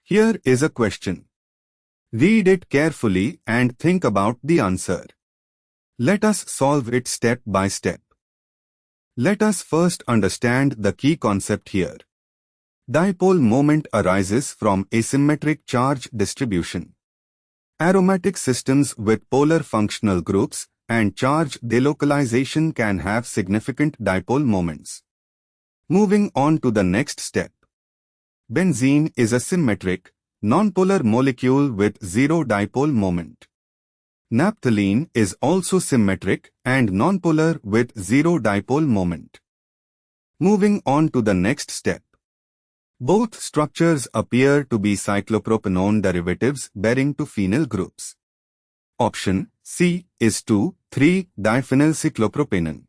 Here is a question. Read it carefully and think about the answer. Let us solve it step by step. Let us first understand the key concept here. Dipole moment arises from asymmetric charge distribution. Aromatic systems with polar functional groups and charge delocalization can have significant dipole moments. Moving on to the next step. Benzene is a symmetric, nonpolar molecule with zero dipole moment. Naphthalene is also symmetric and nonpolar with zero dipole moment. Moving on to the next step. Both structures appear to be cyclopropanone derivatives bearing to phenyl groups. Option C is 2,3-diphenylcyclopropanone.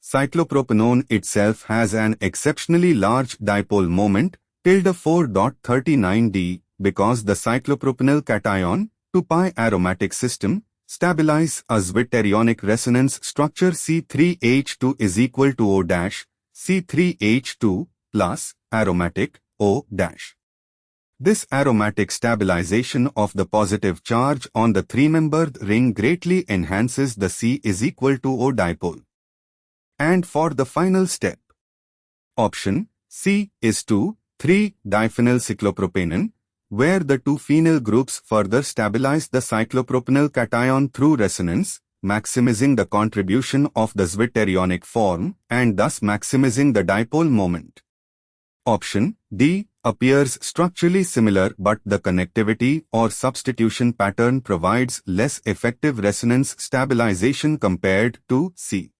Cyclopropanone itself has an exceptionally large dipole moment, 4.39d, because the cyclopropanyl cation, 2pi aromatic system, stabilize a zwitterionic resonance structure C3H2 is equal to O-, C3H2 plus aromatic O-. This aromatic stabilization of the positive charge on the three-membered ring greatly enhances the C is equal to O dipole. And for the final step, option C is 2,3-diphenylcyclopropanone, where the two phenyl groups further stabilize the cyclopropanol cation through resonance, maximizing the contribution of the zwitterionic form and thus maximizing the dipole moment. Option D appears structurally similar, but the connectivity or substitution pattern provides less effective resonance stabilization compared to C.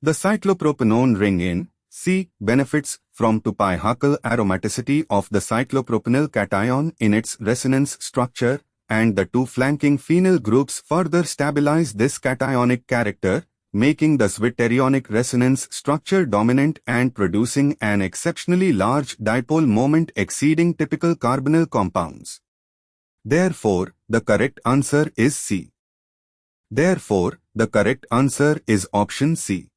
The cyclopropanone ring in C benefits from 2pi Huckel aromaticity of the cyclopropanol cation in its resonance structure, and the two flanking phenyl groups further stabilize this cationic character, making the zwitterionic resonance structure dominant and producing an exceptionally large dipole moment exceeding typical carbonyl compounds. Therefore, the correct answer is C. Therefore, the correct answer is option C.